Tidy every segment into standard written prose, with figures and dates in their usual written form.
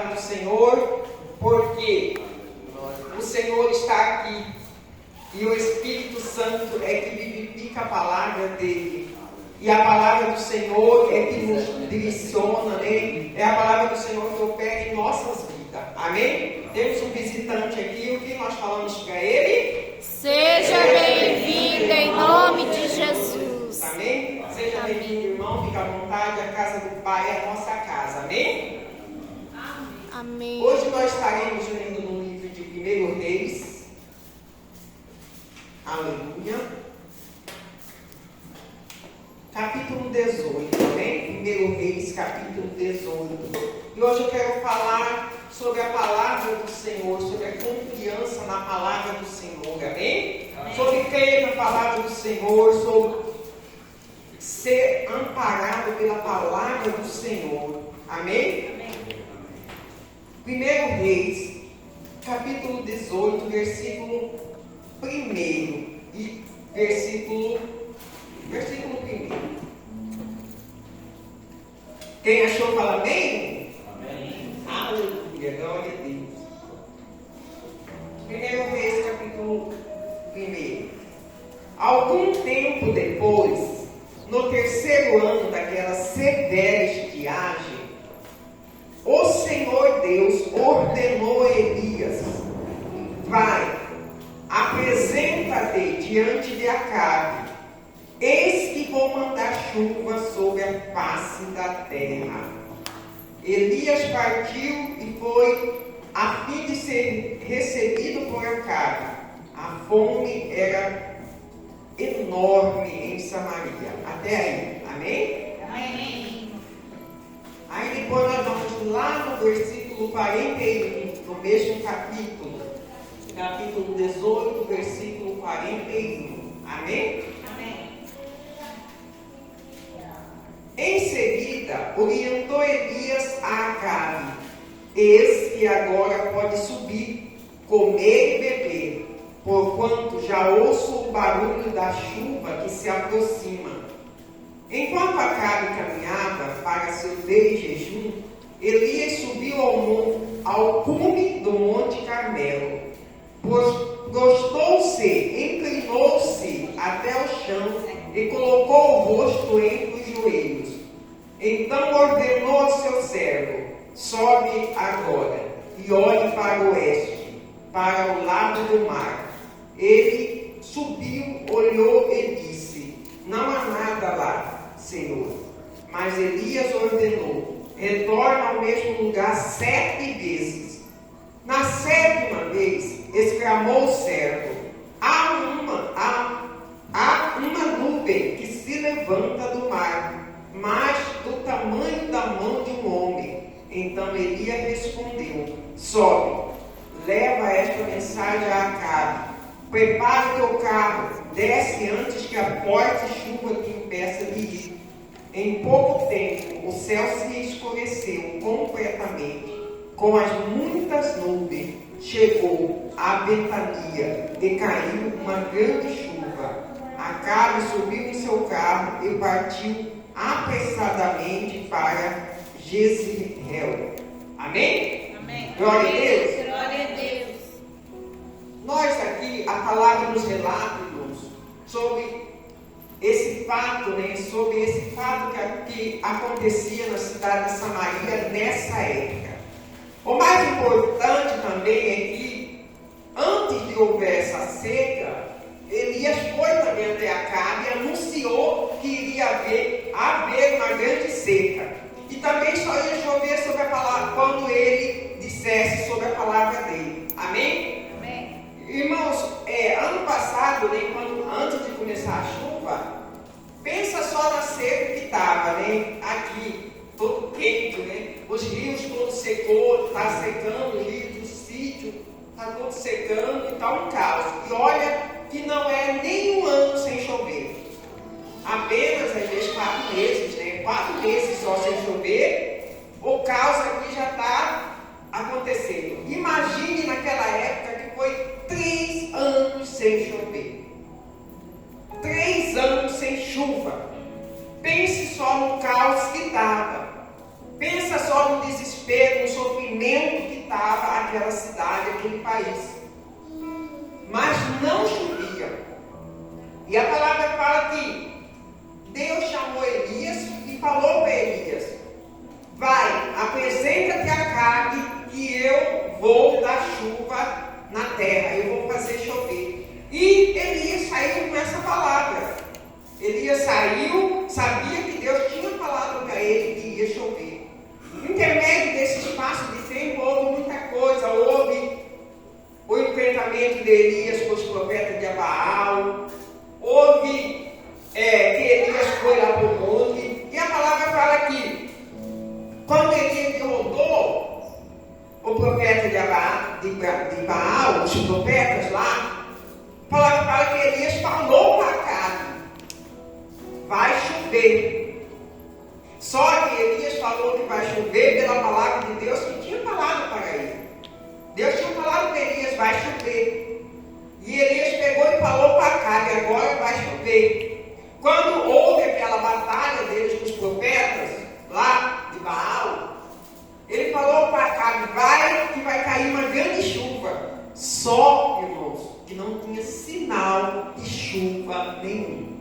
do Senhor, porque o Senhor está aqui e o Espírito Santo é que vivifica a palavra dele. E a palavra do Senhor é que nos direciona, né? É a palavra do Senhor que opera em nossas vidas. Amém? Temos um visitante aqui, o que nós falamos para ele? Seja bem-vindo em nome de Jesus. Amém? Seja bem-vindo, irmão. Fica à vontade, a casa do Pai é a nossa casa. Amém? Amém. Hoje nós estaremos lendo no livro de 1 Reis. Aleluia. Capítulo 18, amém? 1 Reis, capítulo 18. E hoje eu quero falar sobre a palavra do Senhor, sobre a confiança na palavra do Senhor, amém? Sobre crer na palavra do Senhor, sobre ser amparado pela palavra do Senhor, amém? 1 Reis, capítulo 18, versículo 1 e versículo 1. Quem achou, fala amém? Amém. Aleluia, glória a Deus. 1 Reis, capítulo 1. Algum tempo depois, no terceiro ano daquela severa estiagem, o Senhor Deus ordenou a Elias: vai, apresenta-te diante de Acabe. Eis que vou mandar chuva sobre a face da terra. Elias partiu e foi a fim de ser recebido por Acabe. A fome era enorme em Samaria. Até aí, amém? Amém. Aí depois nós vamos lá no versículo 41, no mesmo capítulo 18, versículo 41. Amém? Em seguida, orientou Elias a Acabe: eis que agora pode subir, comer e beber, porquanto já ouço o barulho da chuva que se aproxima. Enquanto Acabe caminhava para se ver em jejum, Elias subiu ao cume do Monte Carmelo. Prostou-se, inclinou-se até o chão e colocou o rosto entre os joelhos. Então ordenou ao seu servo: sobe agora e olhe para o oeste, para o lado do mar. Ele subiu, olhou e disse: não há nada lá, Senhor. Mas Elias ordenou: retorna ao mesmo lugar 7 vezes. Na 7ª vez, exclamou o servo: há uma nuvem que se levanta do mar, mas do tamanho da mão de um homem. Então Elias respondeu: sobe, leva esta mensagem a Acabe: prepara o teu carro, desce antes que a forte chuva te impeça de ir. Em pouco tempo o céu se escureceu completamente, com as muitas nuvens chegou a Betania e caiu uma grande chuva. Acabe subiu em seu carro e partiu apressadamente para Jezreel. Amém? Amém. Glória a Deus. Glória a Deus. Nós aqui, a palavra nos relata, irmãos, sobre esse fato, né? Sobre esse fato que acontecia na cidade de Samaria nessa época. O mais importante também é que, antes de houver essa seca, Elias foi também até Acabe e anunciou que iria haver uma grande seca. E também só ia chover sobre a palavra quando ele dissesse sobre a palavra dele. Amém? Amém. Irmãos, ano passado, né, antes de começar a chuva, pensa só na seca que estava, né, aqui, todo quente, né? Os rios todos secou, está secando, os rios do sítio, está todo secando, está um caos. E olha que não é nem um ano sem chover. Apenas, às vezes, 4 meses, né? 4 meses só sem chover, o caos aqui já está acontecendo. Imagine naquela época que foi 3 anos sem chover. 3 anos sem chuva. Pense só no caos que estava. Pensa só no desespero, no sofrimento tremendo que estava aquela cidade, aquele país. Mas não chovia. E a palavra fala que Deus chamou Elias e falou para Elias: vai, apresenta-te a Acabe que eu vou dar chuva na terra, eu vou fazer chover. E Elias saiu com essa palavra. Elias saiu, sabia que Deus tinha falado para ele que ia chover. No intermédio desse espaço de tempo houve muita coisa. Houve o enfrentamento de Elias com os profetas de Baal. Houve que Elias foi lá para o monte. E a palavra fala que quando Elias derrotou o profeta de Baal, os profetas lá, a palavra fala que Elias falou para Acabe: vai chover. Só que Elias falou que vai chover pela palavra de Deus que tinha falado para ele. Deus tinha falado para Elias: vai chover. E Elias pegou e falou para Acabe: agora vai chover. Quando houve aquela batalha deles com os profetas lá de Baal, ele falou para Acabe: vai que vai cair uma grande chuva. Só, irmãos, que não tinha sinal de chuva nenhum.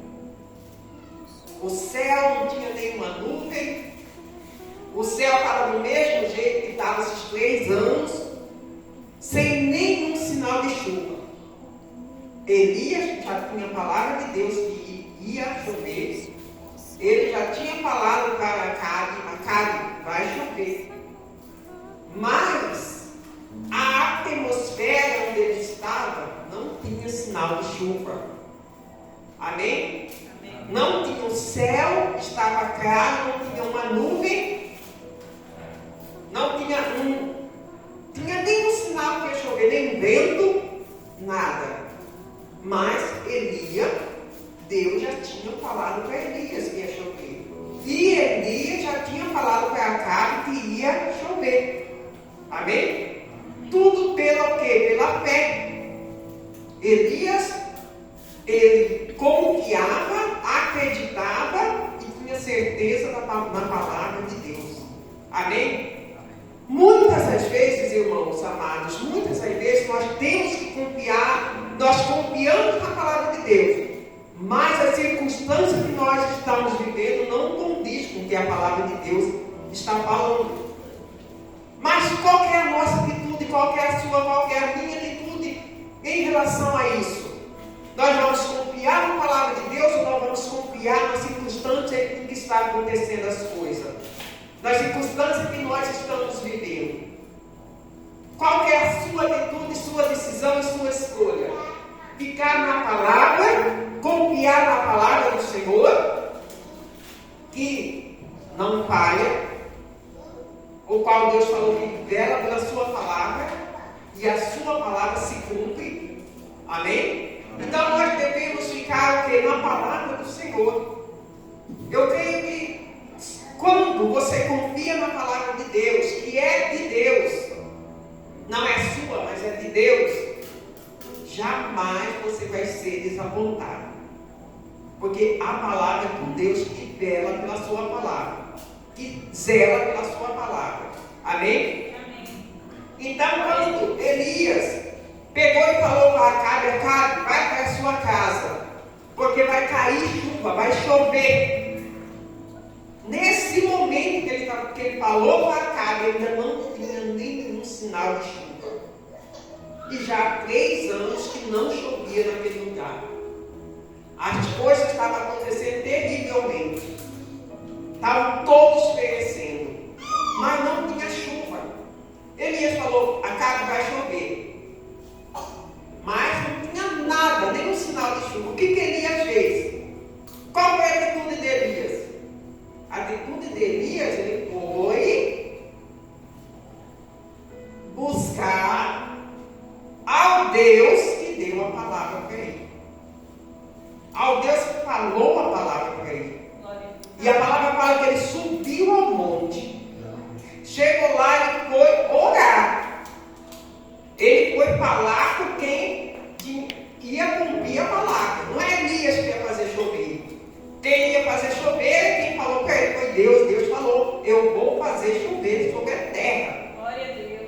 O céu não tinha nenhuma nuvem. O céu estava do mesmo jeito que estava esses 3 anos, sem nenhum sinal de chuva. Elias já tinha a palavra de Deus que ia chover. Ele já tinha falado para Acabe: vai chover. Mas a atmosfera onde ele estava não tinha sinal de chuva. Amém? Não tinha o céu, estava claro, não tinha uma nuvem, não tinha nenhum sinal que ia chover, nem vento, nada. Mas Deus já tinha falado para Elias que ia chover. E Elias já tinha falado para Acabe que ia chover. Amém? Tudo pelo quê? Pela fé. Elias, ele confiava, acreditava e tinha certeza na palavra de Deus. Amém? Muitas das vezes, irmãos amados, muitas das vezes nós temos que confiar, nós confiamos na palavra de Deus, mas a circunstância que nós estamos vivendo não condiz com o que a palavra de Deus está falando. Mas qual é a nossa atitude, qual é a sua, qual é a minha atitude em relação a isso? Nós vamos confiar na palavra de Deus ou nós vamos confiar na circunstância em que está acontecendo as coisas? Na circunstância que nós estamos vivendo? Qual é a sua atitude, sua decisão e sua escolha? Ficar na palavra, confiar na palavra do Senhor, que não falha, o qual Deus falou que vela pela sua palavra, e a sua palavra se cumpre. Amém? Então nós devemos ficar na palavra do Senhor. Eu creio que quando você confia na palavra de Deus, que é de Deus, não é sua, mas é de Deus, jamais você vai ser desapontado. Porque a palavra é de Deus que vela pela sua palavra, que zela pela sua palavra. Amém? Então quando Elias pegou e falou para Acabe: Acabe, vai para a sua casa, porque vai cair chuva, vai chover. Nesse momento que ele falou para Acabe, ainda não tinha nenhum sinal de chuva. E já há 3 anos que não chovia naquele lugar. As coisas estavam acontecendo terrivelmente. Estavam todos perecendo. Mas não tinha chuva. Elias falou: Acabe, vai chover. Mas não tinha nada, nenhum sinal de chuva. O que Elias fez? Qual foi a atitude de Elias? A atitude de Elias, ele foi buscar ao Deus que deu a palavra para ele. Ao Deus que falou a palavra para ele. E a palavra fala que ele subiu ao monte. Chegou lá e foi orar. Ele foi falar com quem ia cumprir a palavra. Não é Elias que ia fazer chover. Quem ia fazer chover, quem falou para ele foi Deus. Deus falou: eu vou fazer chover sobre a terra. Glória a Deus.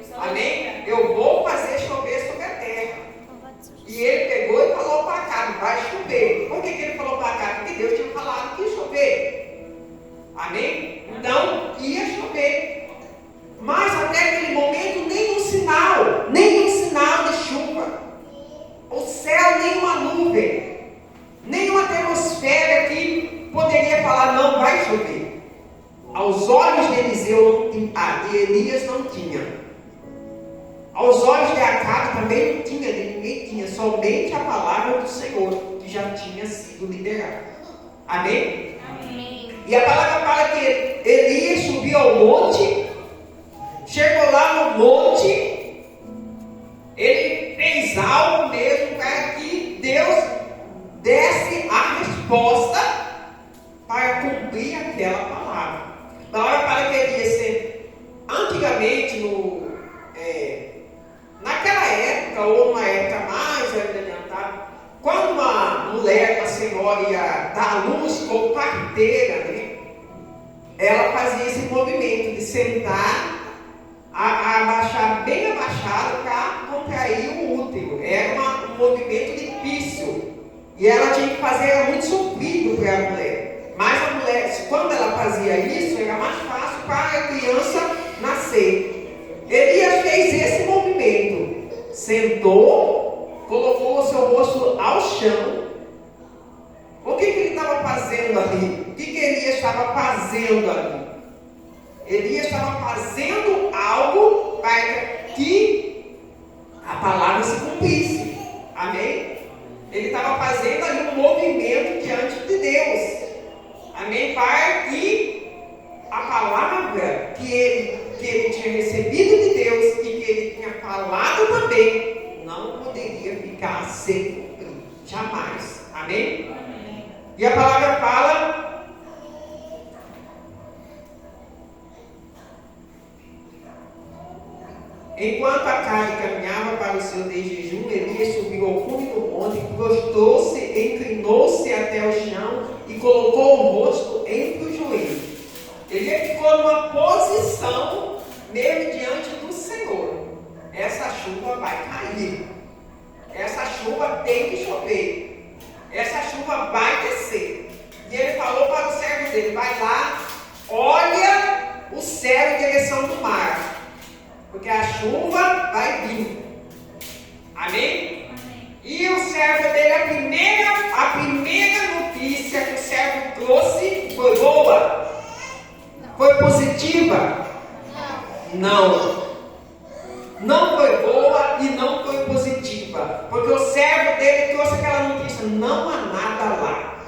Aos olhos de Acabe também não tinha, ninguém tinha, somente a palavra do Senhor, que já tinha sido liberada. Amém? Amém. E a palavra fala que Elias subiu ao monte, chegou lá no monte, ele fez algo mesmo para que Deus desse a resposta para cumprir aquela palavra. A palavra fala que Elias, antigamente, naquela época, ou uma época mais adiantada, quando uma mulher, uma senhora ia dar à luz como parteira, né, ela fazia esse movimento de sentar, abaixar bem abaixado para contrair o útero. Era um movimento difícil. E ela tinha que fazer, era muito sofrido para a mulher. Mas a mulher, quando ela fazia isso, era mais fácil para a criança nascer. Elias fez esse movimento. Sentou, colocou o seu rosto ao chão. O que ele estava fazendo ali? O que Elias estava fazendo ali? Elias estava fazendo algo para que a palavra se cumprisse. Amém? Ele estava fazendo ali um movimento diante de Deus. Amém? Para que a palavra que ele tinha recebido de Deus e que ele tinha falado também não poderia ficar sem cumprir. Jamais. Amém? Amém. E a palavra fala... Enquanto Acabe caminhava para o seu jejum, Elias subiu ao cume do monte, prostrou-se, inclinou-se até o chão e colocou o rosto entre os joelhos. Elias ficou numa posição mesmo diante do Senhor. Essa chuva vai cair. Essa chuva tem que chover. Essa chuva vai descer. E ele falou para o servo dele, vai lá, olha o céu em direção do mar. Porque a chuva vai vir. Amém? Amém. E o servo dele, a primeira notícia que o servo trouxe foi boa? Não. Foi positiva? Não. Não foi boa e não foi positiva. Porque o servo dele trouxe aquela notícia: não há nada lá.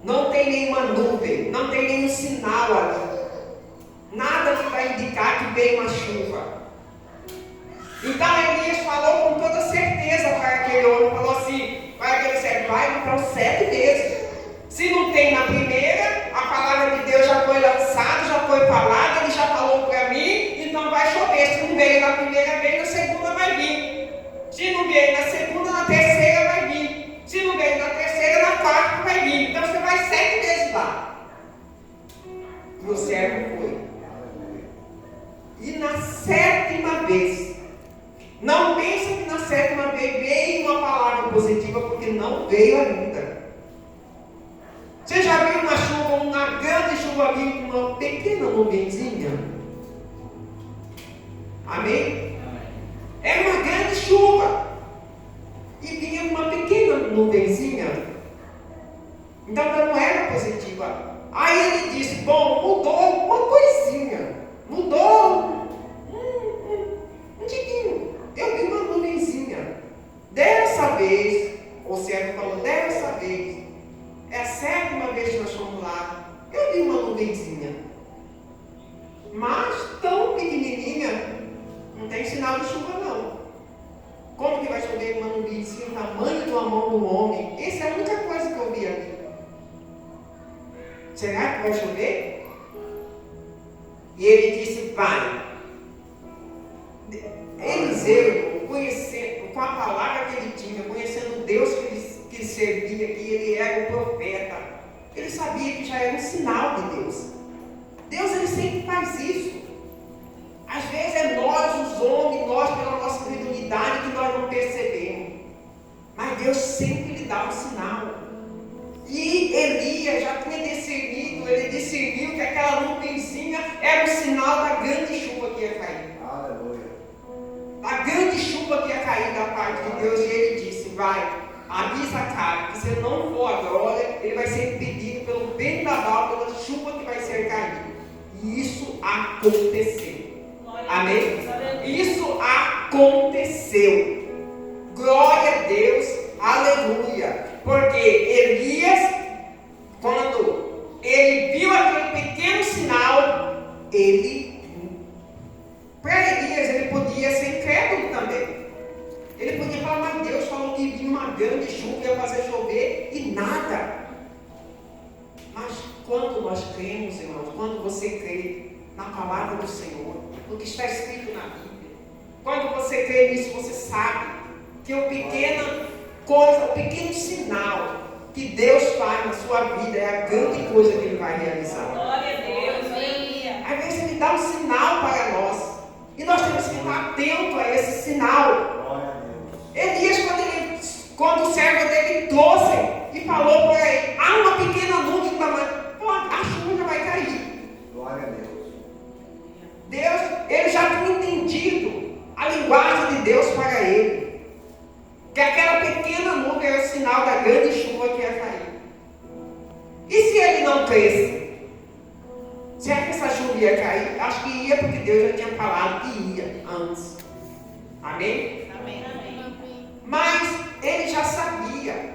Não tem nenhuma nuvem, não tem nenhum sinal ali. Nada que vai indicar que vem uma chuva. Então Elias falou com toda certeza para aquele homem, falou assim, para aquele servo, vai então 7 vezes. Se não tem na primeira, a palavra de Deus já foi lançada, já foi falada, ele já falou para mim, então vai chover. Se não veio na primeira, veio na segunda, vai vir. Se não veio na segunda, na terceira vai vir. Se não veio na terceira, na quarta vai vir. Então você vai 7 vezes lá. E o servo foi. E na 7ª vez, não pensa que na 7ª vez veio uma palavra positiva, porque não veio ainda. Você já viu uma chuva, uma grande chuva vir com uma pequena nuvenzinha? Amém? Era uma grande chuva e vinha uma pequena nuvenzinha. Então não era positiva. Aí ele disse, bom, mudou uma coisinha. Mudou um tiquinho. Eu vi uma nuvenzinha. Dessa vez, o servo falou, dessa vez, é a 7ª vez que nós fomos lá. Eu vi uma nuvenzinha. Mas tão pequenininha, não tem sinal de chuva não. Como que vai chover uma nuvenzinha do tamanho de uma mão do homem? Essa é a única coisa que eu vi ali. Será que vai chover? E ele disse, vai. Eliseu, conhecendo, com a palavra que ele tinha, conhecendo Deus que ele servia, que ele era o profeta, ele sabia que já era um sinal de Deus. Deus, ele sempre faz isso. Às vezes é nós, os homens, nós pela nossa credulidade que nós não percebemos. Mas Deus sempre lhe dá um sinal. E Elias já tinha discernido, ele discerniu que aquela nuvenzinha era o sinal da grande chuva que ia cair. Aleluia. A grande chuva que ia cair da parte de Deus. E ele disse, vai, avisa Acabe, que se não for agora, ele vai ser impedido pelo vendaval, pela chuva que vai ser caída. E isso aconteceu. Amém? Isso aconteceu. Glória a Deus, aleluia. Porque Elias, quando ele viu aquele pequeno sinal, para Elias, ele podia ser incrédulo também. Ele podia falar, mas Deus falou que vinha uma grande chuva, ia fazer chover, e nada. Mas quando nós cremos, irmãos, quando você crê na palavra do Senhor, no que está escrito na Bíblia, quando você crê nisso, você sabe que o pequeno sinal que Deus faz na sua vida é a grande coisa que Ele vai realizar. Glória a Deus. Às vezes Ele dá um sinal para nós, e nós temos que estar atentos a esse sinal. Elias, quando o servo dele trouxe e falou para ele, há uma pequena nuvem do tamanho, a chuva já vai cair. Glória a Deus. Deus, ele já tinha entendido a linguagem de Deus para ele, que aquela pequena nuvem era o sinal da grande chuva que ia cair. E se ele não cresce? Será que essa chuva ia cair? Acho que ia, porque Deus já tinha falado que ia antes. Amém? Amém. Mas ele já sabia.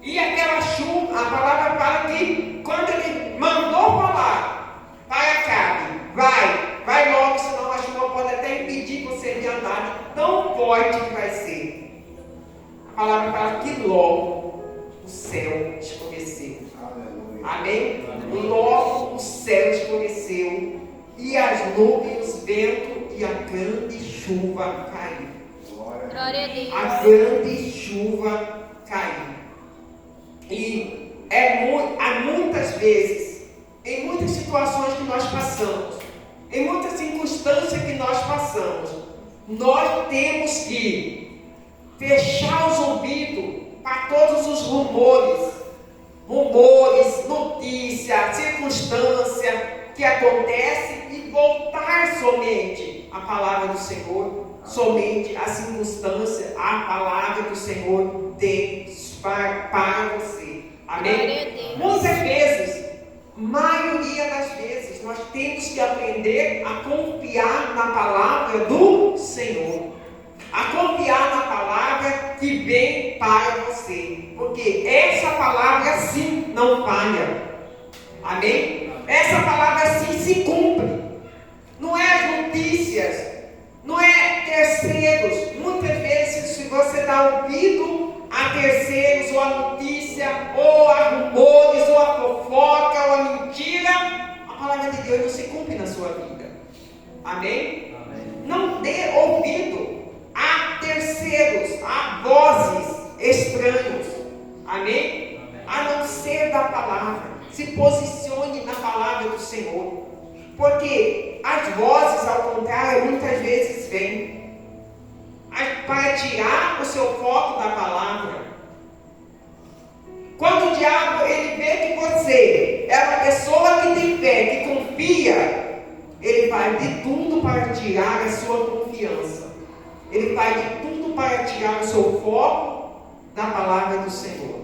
E aquela chuva, a palavra fala que quando ele mandou falar para Acabe, vai logo, senão a chuva pode até impedir você de andar de tão forte que vai ser. A palavra fala que logo o céu escureceu. Amém? Logo o céu escureceu e as nuvens, o vento e a grande chuva caiu. Glória a Deus. A grande chuva caiu. E há muitas vezes, em muitas situações que nós passamos, em muitas circunstâncias que nós passamos, nós temos que fechar os ouvidos para todos os rumores, notícias, circunstâncias que acontecem e voltar somente à palavra do Senhor, somente à circunstância, à palavra do Senhor tem para você. Amém? Muitas vezes, maioria das vezes, nós temos que aprender a confiar na palavra do Senhor. A confiar na palavra que vem para você. Porque essa palavra sim não falha. Amém? Essa palavra sim se cumpre. Não é as notícias, não é terceiros. Muitas vezes, se você dá ouvido a terceiros, ou a notícia, ou a rumores, ou a fofoca, ou a mentira, a palavra de Deus não se cumpre na sua vida. Amém? Não dê ouvido a terceiros, a vozes estranhos. Amém? A não ser da palavra. Se posicione na palavra do Senhor. Porque as vozes, ao contrário, muitas vezes vêm para tirar o seu foco da palavra. Quando o diabo ele vê que você é uma pessoa que tem fé, que confia, ele faz de tudo para tirar a sua confiança. Ele faz de tudo para tirar o seu foco da palavra do Senhor,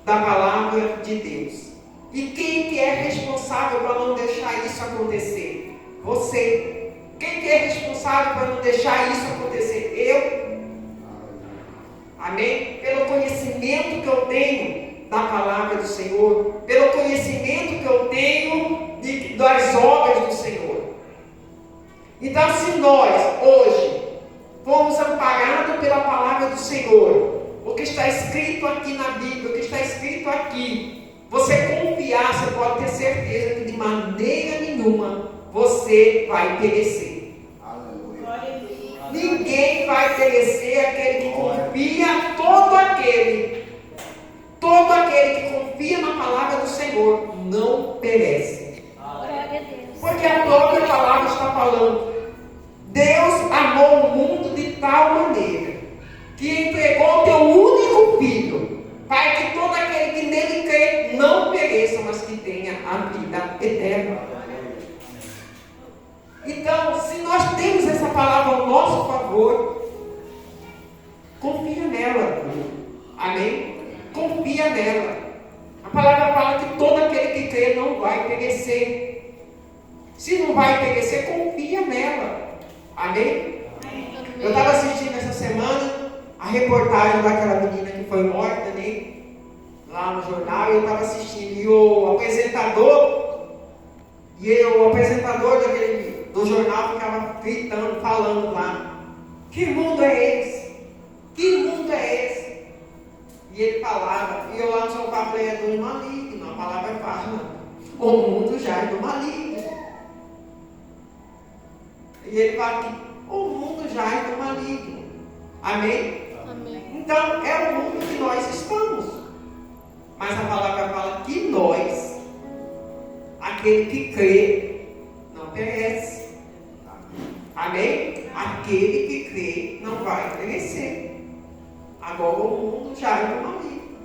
da palavra de Deus. E quem que é responsável para não deixar isso acontecer? Você. Quem que é responsável para não deixar isso acontecer? Eu. Amém? Pelo conhecimento que eu tenho da palavra do Senhor, pelo conhecimento que eu tenho das obras do Senhor. Então, se nós, hoje, fomos amparados pela palavra do Senhor, o que está escrito aqui na Bíblia, o que está escrito aqui, você confiar, você pode ter certeza que de maneira nenhuma você vai perecer. Aleluia. Ninguém vai perecer, aquele que confia, todo aquele que confia na palavra do Senhor não perece. Porque a própria palavra está falando, Deus amou o mundo de tal maneira que entregou o teu único filho, para que todo aquele que nele crê não pereça, mas que tenha a vida eterna. Então, se nós temos essa palavra ao nosso favor, confia nela. Amém? Confia nela. A palavra fala que todo aquele que crê não vai perecer. Se não vai perecer, confia nela. reportagem daquela menina que foi morta, né? Lá no jornal, e eu estava assistindo. E o apresentador do jornal ficava gritando, falando lá: que mundo é esse? Que mundo é esse? E ele falava, e eu lá no sofá falei: é do maligno, a palavra é fácil, não. O mundo já é do maligno. E ele fala que o mundo já é do maligno. Amém? Amém. Então, é o mundo que nós estamos. Mas a palavra fala que nós, aquele que crê, não perece. Amém? Aquele que crê não vai perecer. Agora o mundo já é do maligno.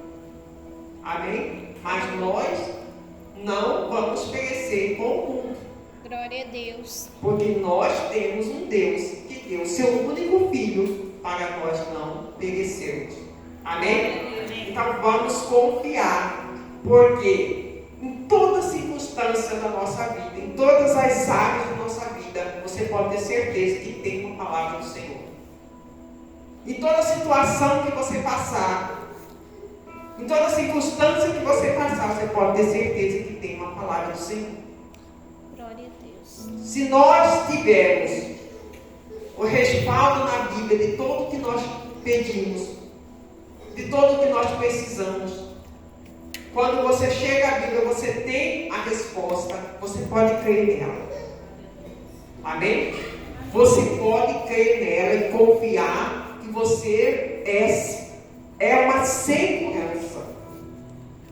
Amém? Mas nós não vamos perecer com o mundo. Glória a Deus. Porque nós temos um Deus que deu seu único filho para nós não perecermos. Amém? Então vamos confiar, porque em toda circunstância da nossa vida, em todas as áreas da nossa vida, você pode ter certeza que tem uma palavra do Senhor. Em toda situação que você passar, em toda circunstância que você passar, você pode ter certeza que tem uma palavra do Senhor. Glória a Deus. Se nós tivermos o respaldo na Bíblia de tudo que nós pedimos, de tudo que nós precisamos, quando você chega à Bíblia, você tem a resposta, você pode crer nela. Amém? Você pode crer nela e confiar que você é uma segurança.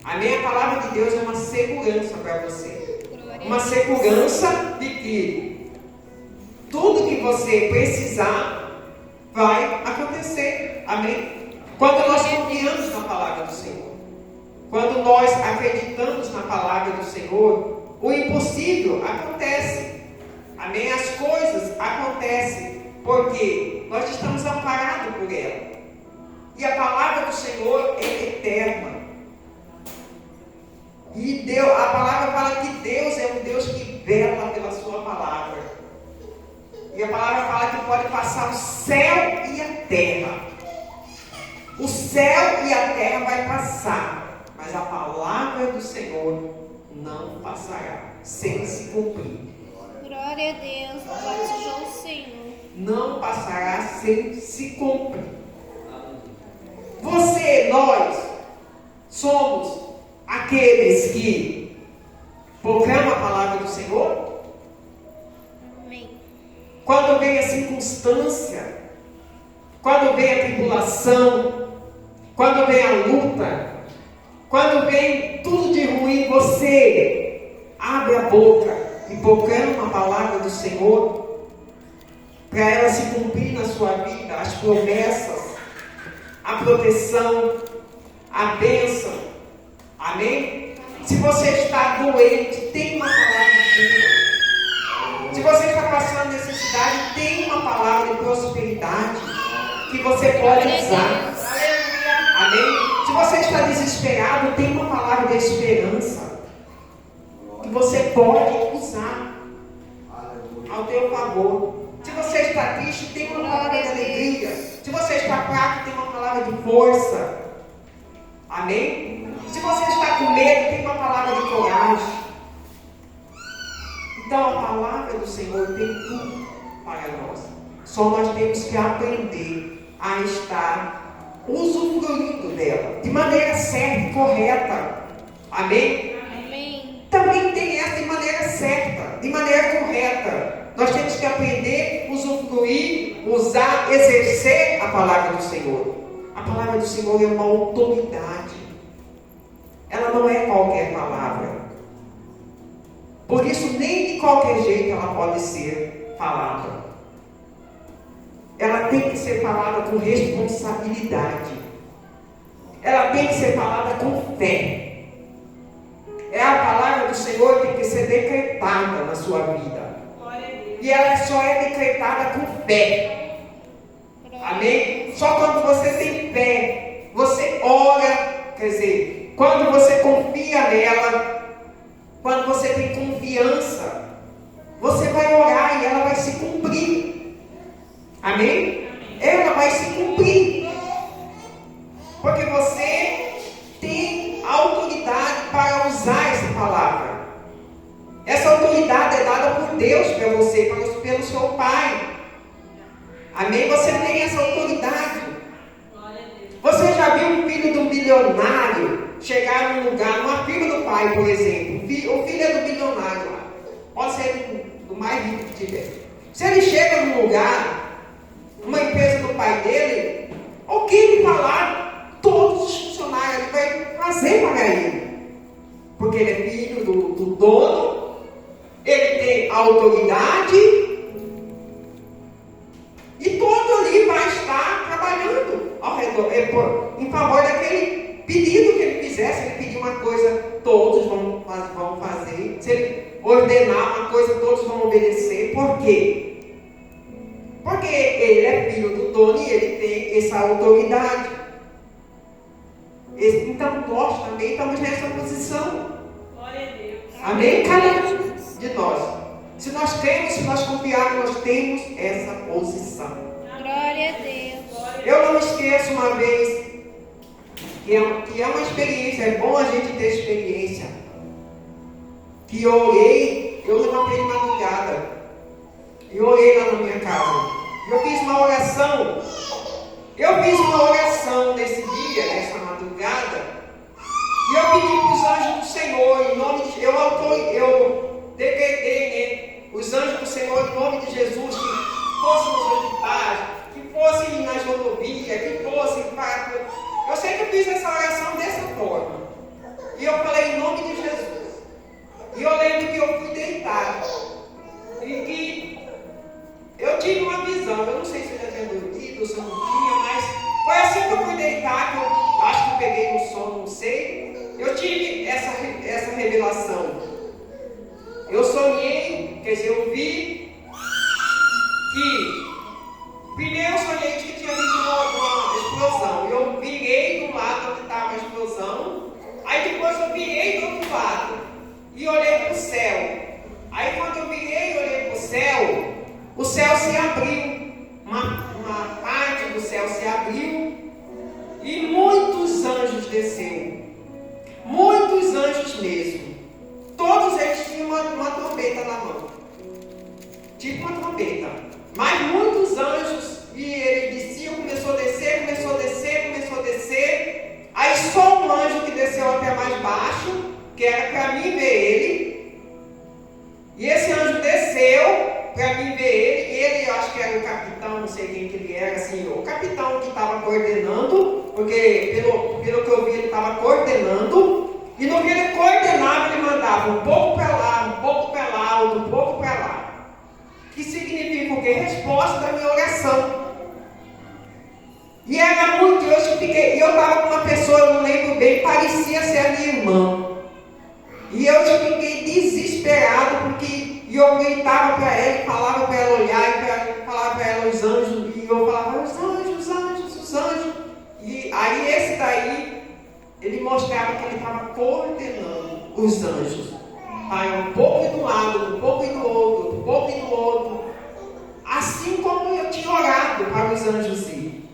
Amém? A palavra de Deus é uma segurança para você. Uma segurança de que tudo que você precisar vai acontecer. Amém? Quando nós confiamos na palavra do Senhor, quando nós acreditamos na palavra do Senhor, o impossível acontece. Amém? As coisas acontecem porque nós estamos amparados por ela. E a palavra do Senhor é eterna. E a palavra fala que Deus é um Deus que vela pela sua palavra. E a palavra fala que pode passar o céu e a terra. O céu e a terra vai passar, mas a palavra do Senhor não passará sem se cumprir. Glória a Deus. Louvado seja o Senhor. Não passará sem se cumprir. Nós somos aqueles que proclamam a palavra do Senhor. Amém. Quando vem a circunstância, quando vem a tribulação, quando vem a luta, quando vem tudo de ruim, você abre a boca e proclama a palavra do Senhor para ela se cumprir na sua vida, as promessas, a proteção, a bênção. Amém? Se você está doente, tem uma palavra de cura. Se você está passando necessidade, tem uma palavra de prosperidade que você pode usar. Amém? Se você está desesperado, tem uma palavra de esperança que você pode usar ao teu favor. Se você está triste, tem uma palavra de alegria. Se você está fraco, tem uma palavra de força. Amém? Se você está com medo, tem uma palavra de coragem. Então a palavra do Senhor tem tudo para nós. Só nós temos que aprender a estar usufruindo dela de maneira certa e correta. Amém? Amém. Também tem essa de maneira certa, de maneira correta. Nós temos que aprender, usufruir, usar, exercer a palavra do Senhor. A palavra do Senhor é uma autoridade. Ela não é qualquer palavra. Por isso, nem de qualquer jeito ela pode ser falada. Ela tem que ser falada com responsabilidade. Ela tem que ser falada com fé. A palavra do Senhor tem que ser decretada na sua vida. E ela só é decretada com fé. Amém? Só quando você tem fé, você ora, quer dizer, quando você confia nela, quando você tem confiança, você vai orar e ela vai se cumprir. Amém? Ela vai se cumprir. Pai. Amém? Você tem essa autoridade. Você já viu um filho de um bilionário chegar num lugar, numa firma do pai, por exemplo? O filho é do bilionário lá. Pode ser do mais rico que tiver. Se ele chega num lugar, numa empresa do pai dele, o que ele falar, todos os funcionários ele vai fazer para ele. Porque ele é filho do dono, ele tem autoridade. E todo ali vai estar trabalhando ao redor, em favor daquele pedido que ele fizer. Se ele pedir uma coisa, todos vão fazer. Se ele ordenar uma coisa, todos vão obedecer. Por quê? Porque ele é filho do dono e ele tem essa autoridade. Então nós também estamos nessa posição. Glória a Deus. Amém? Cada um de nós. Se nós temos, se nós confiarmos, nós temos essa posição. Glória a Deus. Eu não esqueço uma vez que é uma experiência, é bom a gente ter experiência. Que eu orei, eu levantei de madrugada. E orei lá na minha casa. Eu fiz uma oração. Eu fiz uma oração nesse dia, nessa madrugada. E eu pedi para os anjos do Senhor, em nome de eu decretei, né? Os anjos do Senhor, em nome de Jesus, que fossem nos hospitais, que fossem nas rodovias, que fossem para. Eu sei que eu fiz essa oração dessa forma. E eu falei em nome de Jesus. E eu lembro que eu fui deitado. E que eu tive uma visão. Eu não sei se eu já tinha dormido, se eu não tinha, mas foi assim que eu fui deitar, que eu acho que eu peguei no sono, não sei. Eu tive essa revelação. Eu sonhei, quer dizer, eu vi que primeiro eu sonhei que tinha visto uma explosão. Eu virei do lado onde estava a explosão. Aí depois eu virei do outro lado e olhei para o céu. Aí quando eu virei e olhei para o céu se abriu. Uma parte do céu se abriu e muitos anjos desceram. Muitos anjos mesmo. Todos eles tinham uma trombeta na mão. Tipo uma trombeta. Mas muitos anjos, e ele descia, começou a descer, começou a descer, começou a descer. Aí só um anjo que desceu até mais baixo, que era para mim ver ele. E esse anjo desceu para mim ver ele. Ele, eu acho que era o capitão, não sei quem que ele era, assim, o capitão que estava coordenando, porque pelo que eu vi ele estava coordenando. E no que ele coordenava, ele mandava um pouco para lá, um pouco para lá, um pouco para lá. Que significa o quê? Resposta da minha oração. E era muito, eu estava com uma pessoa, eu não lembro bem, parecia ser a minha irmã. E eu já fiquei desesperado, porque eu gritava para ela, falava para ela olhar, e falava para ela os anjos, e eu falava, os anjos, os anjos, os anjos. E aí esse daí, ele mostrava que ele estava coordenando os anjos. Aí um pouco de um lado, um pouco do outro, um pouco do outro. Assim como eu tinha orado para os anjos ir.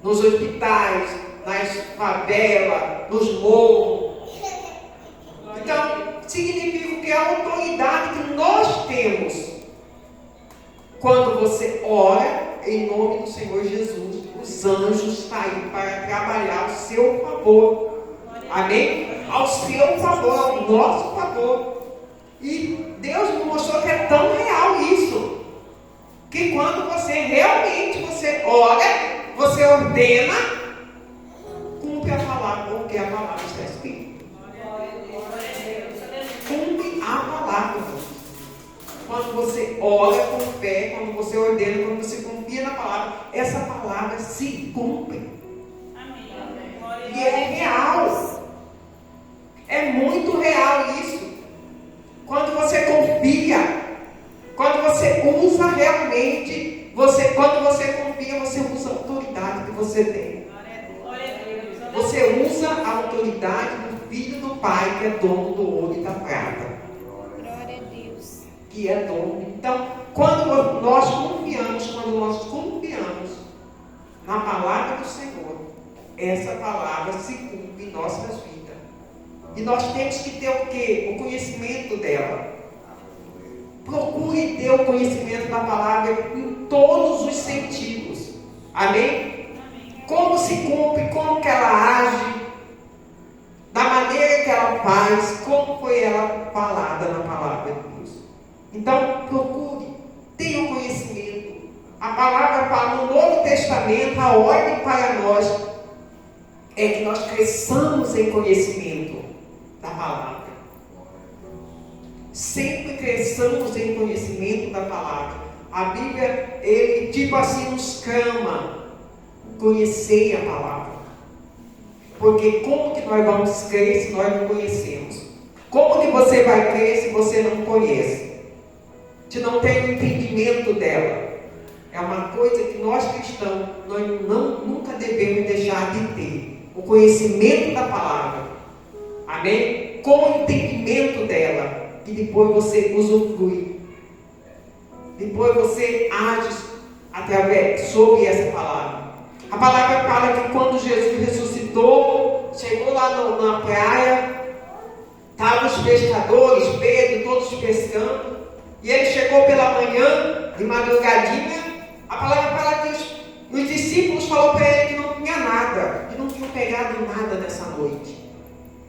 Nos hospitais, nas favelas, nos morros. Então, significa que a autoridade que nós temos, quando você ora em nome do Senhor Jesus, os anjos estão aí para trabalhar ao seu favor. Amém? Ao seu favor, ao nosso favor. E Deus me mostrou que é tão real isso, que quando você realmente ora, você ordena, cumpre a palavra, porque a palavra está escrita. Cumpre a palavra. Quando você ora com fé, quando você ordena, quando você confia na palavra, essa palavra se cumpre. E é real. É muito real isso. Quando você confia, quando você usa realmente, quando você confia, você usa a autoridade que você tem. Você usa a autoridade do Filho do Pai, que é dono do ouro e da prata. Glória a Deus. Que é dono. Então, quando nós confiamos na palavra do Senhor, essa palavra se cumpre em nossas vidas. E nós temos que ter o quê? O conhecimento dela. Procure ter o conhecimento da palavra em todos os sentidos. Amém? Como se cumpre, como que ela age, da maneira que ela faz, como foi ela falada na palavra de Deus. Então, procure, tenha o conhecimento. A palavra fala no Novo Testamento, a ordem para nós é que nós cresçamos em conhecimento da palavra. Sempre cresçamos em conhecimento da palavra. A Bíblia, ele tipo assim nos clama, conhecer a palavra. Porque como que nós vamos crer se nós não conhecemos? Como que você vai crer se você não conhece? Se não tem o entendimento dela? É uma coisa que nós cristãos, nós nunca devemos deixar de ter. O conhecimento da palavra. Amém? Com o entendimento dela. E depois você usufrui. Depois você age sobre essa palavra. A palavra fala que quando Jesus ressuscitou, chegou lá na praia, estavam os pescadores, Pedro, todos pescando, e ele chegou pela manhã, de madrugadinha. A palavra fala que os discípulos falaram para ele que não tinha nada, que não tinham pegado nada nessa noite.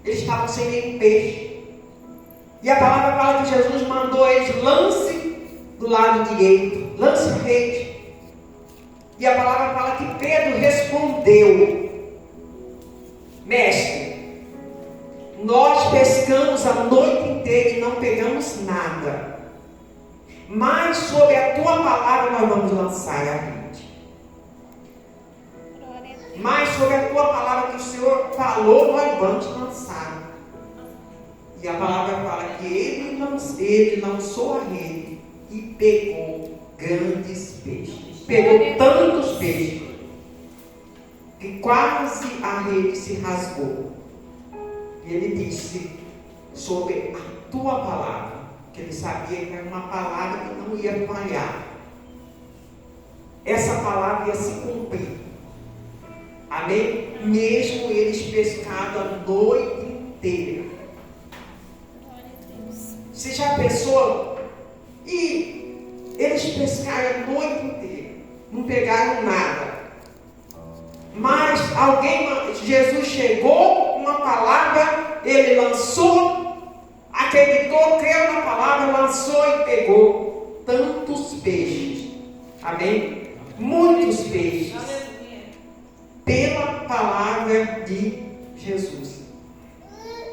Eles estavam sem nenhum peixe. E a palavra fala que Jesus mandou eles lance do lado direito, lance a rede. E a palavra fala que Pedro respondeu: Mestre, nós pescamos a noite inteira e não pegamos nada, mas sobre a tua palavra nós vamos lançar a rede. Mas sobre a tua palavra que o Senhor falou, nós vamos lançar. E a palavra fala que ele lançou a rede e pegou grandes peixes. Pegou tantos peixes que quase a rede se rasgou. E ele disse sobre a tua palavra, que ele sabia que era uma palavra que não ia falhar. Essa palavra ia se cumprir. Amém? Mesmo eles pescando a noite inteira. Você já pensou? E eles pescaram a noite inteira, não pegaram nada. Mas Jesus chegou, uma palavra, ele lançou, acreditou, creu na palavra, lançou e pegou tantos peixes. Amém? Muitos peixes. Pela palavra de Jesus.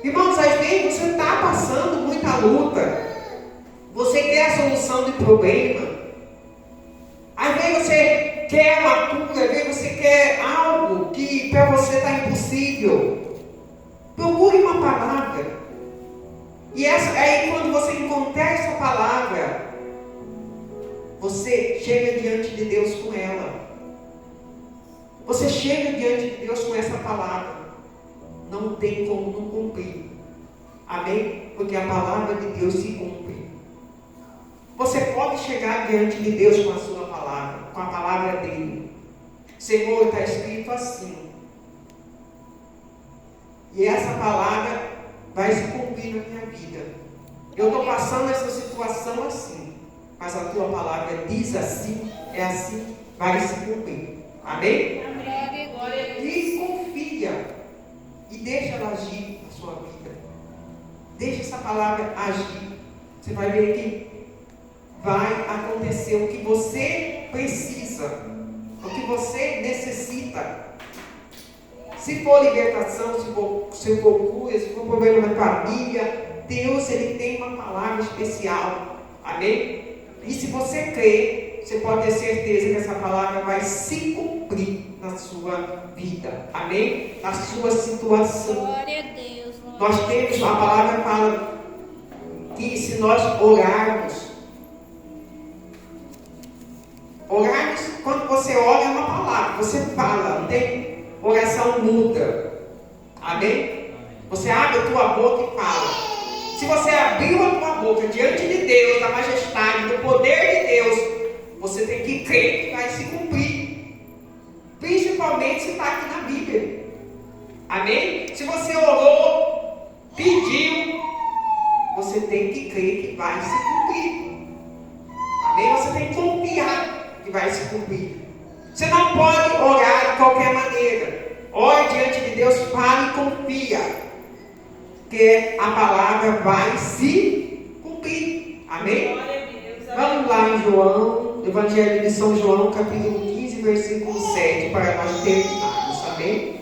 Irmãos, às vezes você está passando muita luta. Você quer a solução de problema. Às vezes você quer uma cura, às vezes você quer algo que para você está impossível. Procure uma palavra. E aí quando você encontrar essa palavra, você chega diante de Deus com ela. Você chega diante de Deus com essa palavra. Não tem como não cumprir. Amém? Porque a palavra de Deus se cumpre. Você pode chegar diante de Deus com a sua palavra, com a palavra dele. Senhor, está escrito assim. E essa palavra vai se cumprir na minha vida. Eu estou passando essa situação assim. Mas a tua palavra diz assim, é assim, vai se cumprir. Amém? E confia. E deixa ela agir na sua vida. Deixa essa palavra agir. Você vai ver que vai acontecer o que você precisa, o que você necessita. Se for libertação, se for cura, se for problema na família, Deus, ele tem uma palavra especial. Amém? E se você crê, você pode ter certeza que essa palavra vai se cumprir na sua vida. Amém? Na sua situação. Glória a Deus. Nós temos, a palavra fala que se nós orarmos, quando você ora é uma palavra, você fala, não tem oração muda. Amém? Você abre a tua boca e fala. Se você abriu a tua boca diante de Deus, da majestade, do poder de Deus, você tem que crer que vai se cumprir. Principalmente se está aqui na Bíblia. Amém? Se você orou, pediu, você tem que crer que vai se cumprir. que vai se cumprir. Você não pode orar de qualquer maneira. Ore diante de Deus, fale e confia que a palavra vai se cumprir. Amém? Vamos lá em João, Evangelho de São João, capítulo 15, versículo 7, para nós terminarmos. Amém?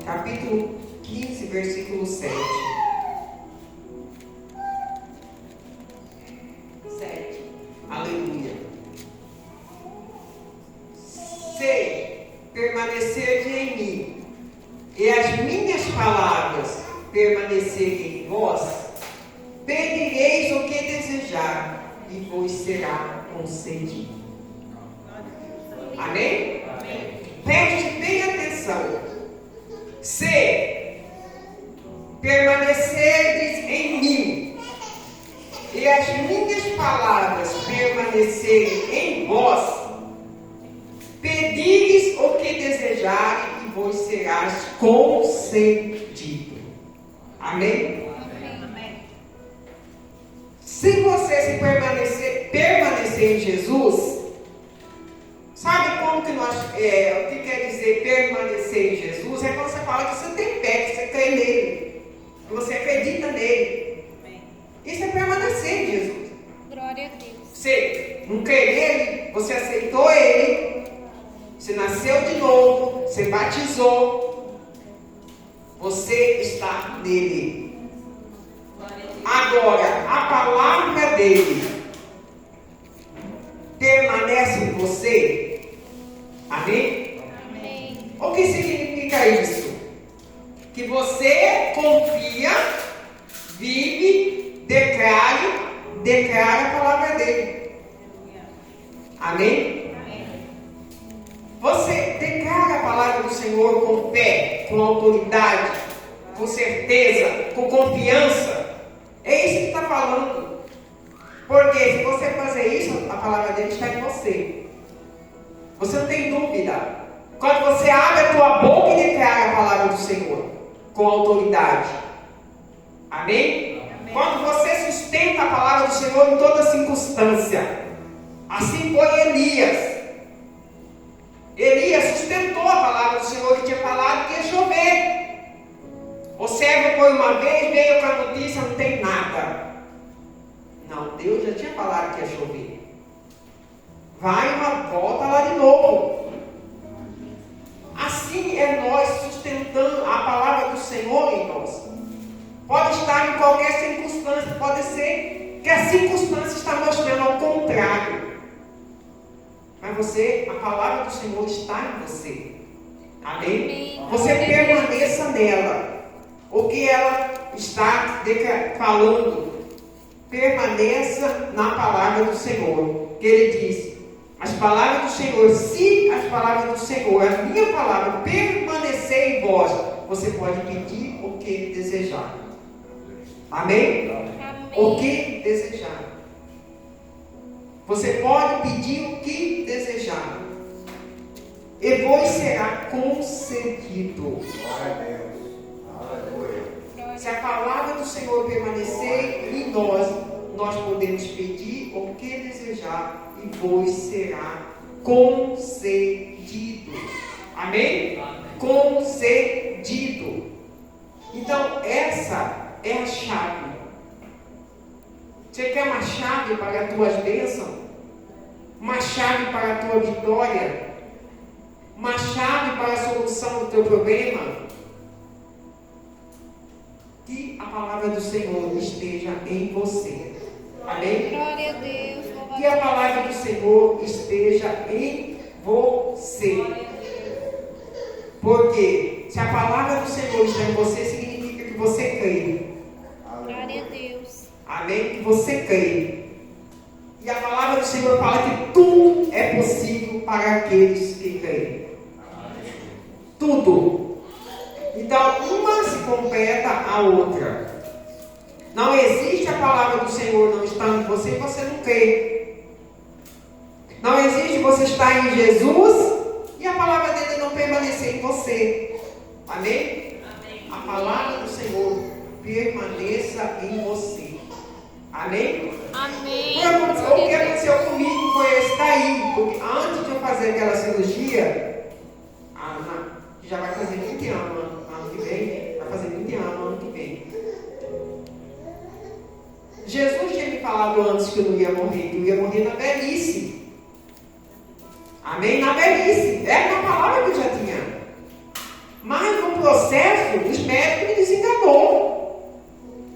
Capítulo 15, versículo 7. 7. Aleluia. Se permanecerdes em mim, e as minhas palavras permanecerem em vós, pedireis o que desejar, e vos será concedido. Amém? Preste bem atenção. Se permanecerdes em mim, e as minhas palavras permanecerem em vós, pedires o que desejarem e vos serás concedido. Amém? Amém. Se você permanecer em Jesus, sabe como que o que quer dizer permanecer em Jesus? É quando você fala que você tem fé, que você crê nele, que você acredita nele. Isso é permanecer em Jesus. Glória a Deus. Você não crê nele, você aceitou ele, você nasceu de novo, você batizou, você está nele. Agora, a palavra dele permanece em você. Amém? Amém. O que significa isso? Que você confia, vive, declara a palavra dele. Amém? Você declara a palavra do Senhor com fé, com autoridade, com certeza, com confiança. É isso que está falando. Porque se você fazer isso, a palavra dele está em você. Você não tem dúvida. Quando você abre a tua boca e declara a palavra do Senhor com autoridade. Amém? Amém? Quando você sustenta a palavra do Senhor em toda circunstância. Assim foi Elias. Elias sustentou a palavra do Senhor que tinha falado que ia chover. O servo foi uma vez, veio com a notícia, não tem nada. Não, Deus já tinha falado que ia chover. Vai uma volta lá de novo. Assim é nós sustentando a palavra do Senhor em nós. Pode estar em qualquer circunstância, pode ser que a circunstância está mostrando ao contrário. Mas a palavra do Senhor está em você. Amém? Você permaneça nela. O que ela está falando, permaneça na palavra do Senhor. Que ele diz, as palavras do Senhor, se as palavras do Senhor, a minha palavra, permanecer em vós, você pode pedir o que desejar. Amém? Amém. O que desejar. Você pode pedir o que desejar. E vos será concedido. Glória a Deus. Aleluia. Se a palavra do Senhor permanecer em nós, nós podemos pedir o que desejar e vos será concedido. Amém? Concedido. Então, essa é a chave. Você quer uma chave para as tuas bênçãos? Uma chave para a tua vitória? Uma chave para a solução do teu problema? Que a palavra do Senhor esteja em você. Amém? Glória a Deus. Que a palavra do Senhor esteja em você. Porque se a palavra do Senhor está em você, significa que você crê. Glória a Deus. Amém? Que você crê. E a palavra do Senhor fala que tudo é possível para aqueles que creem. Tudo. Então, uma se completa a outra. Não existe a palavra do Senhor não estando em você e você não crê. Não existe você estar em Jesus e a palavra dele não permanecer em você. Amém? Amém. a palavra do Senhor permaneça em você. Amém? Amém. O que aconteceu comigo foi esse daí. Porque antes de eu fazer aquela cirurgia, a Ana já vai fazer 20 anos ano que vem. Vai fazer 20 anos ano que vem. Jesus tinha me falado antes que eu não ia morrer, que eu ia morrer na velhice. Amém? Na velhice. Era uma palavra que eu já tinha. Mas no processo, os médicos me desenganou.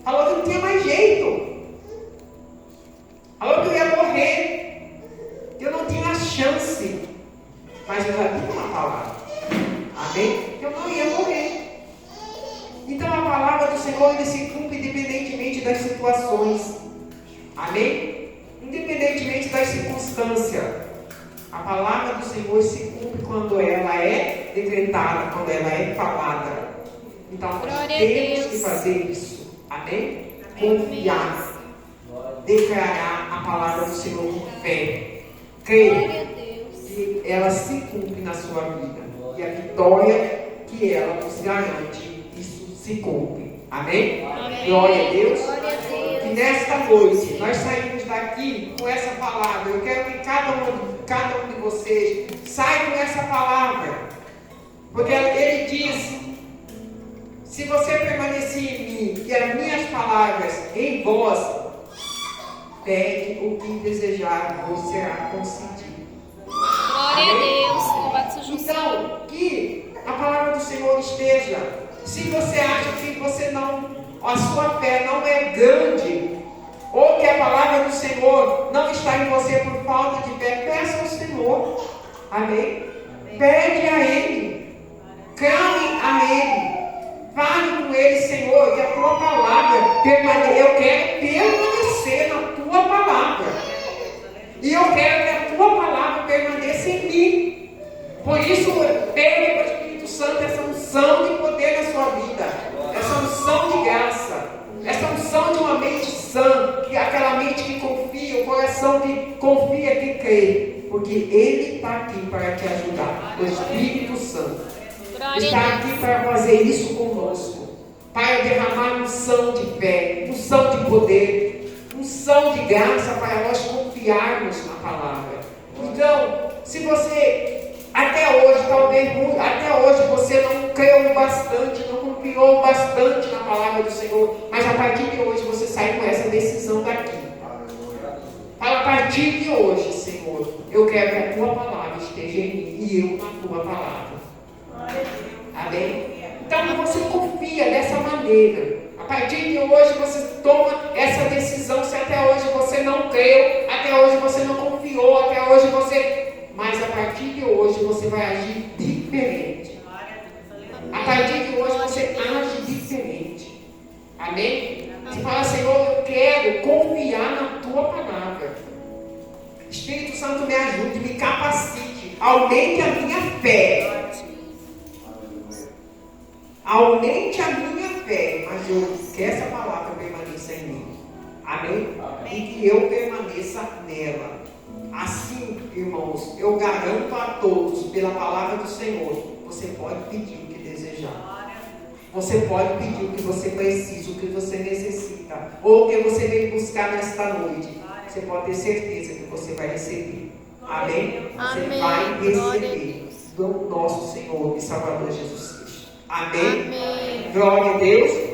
Falou que não tinha mais jeito. Falou que eu ia morrer. Que eu não tinha chance. Mas eu já tinha uma palavra. Amém? Que eu não ia morrer. Então a palavra do Senhor ele se cumpre independentemente das situações. Amém? Independentemente das circunstâncias. A palavra do Senhor se cumpre quando ela é decretada, quando ela é falada. Então nós temos que fazer isso. Amém? Confiar. Declarar a palavra do Senhor com fé. Crer que ela se cumpre na sua vida. E a vitória que ela nos garante, isso se cumpre. Amém? Amém. Glória a Deus. Glória a Deus. E nesta noite, nós saímos daqui com essa palavra. Eu quero que cada um de vocês saia com essa palavra. Porque ele diz: se você permanecer em mim e as minhas palavras em vós, pede o que desejar, vos será concedido. Glória a Deus. Louvado seja o Senhor. Então, que a palavra do Senhor esteja. Se você acha que você não, a sua fé não é grande, ou que a palavra do Senhor não está em você por falta de fé, peça ao Senhor. Amém? Pede a Ele. Clame a Ele. Fale com Ele, Senhor, que a tua palavra permaneça. Eu quero permanecer na tua palavra. E eu quero que a tua palavra permaneça em mim. Por isso, pede para o Espírito Santo essa unção de poder na sua vida. Essa unção de graça. Essa unção de uma mente sã. Aquela mente que confia, o coração que confia, que crê. Porque Ele está aqui para te ajudar. O Espírito Santo está aqui para fazer isso conosco. Para derramar unção de fé, unção de poder, unção de graça para nós confiarmos na palavra. Então, se você até hoje, talvez até hoje você não creu bastante, não confiou bastante na palavra do Senhor, mas a partir de hoje você sai com essa decisão daqui. Fala, a partir de hoje, Senhor, eu quero que a tua palavra esteja em mim e eu na tua palavra. Amém? Então você confia dessa maneira. A partir de hoje você toma essa decisão. Se até hoje você não creu, até hoje você não confiou, até hoje você... Mas a partir de hoje você vai agir diferente. A partir de hoje você age diferente. Amém? Você fala, Senhor, eu quero confiar na tua palavra. Espírito Santo, me ajude, me capacite, aumente a minha fé. Aumente a minha fé, mas eu que essa palavra permaneça em mim. Amém? E que eu permaneça nela. Assim, irmãos, eu garanto a todos, pela palavra do Senhor, você pode pedir o que desejar. Você pode pedir o que você precisa, o que você necessita, ou o que você veio buscar nesta noite. Você pode ter certeza que você vai receber. Amém? Você vai receber do nosso Senhor e Salvador Jesus Cristo. Amém? Amém. Glória a Deus.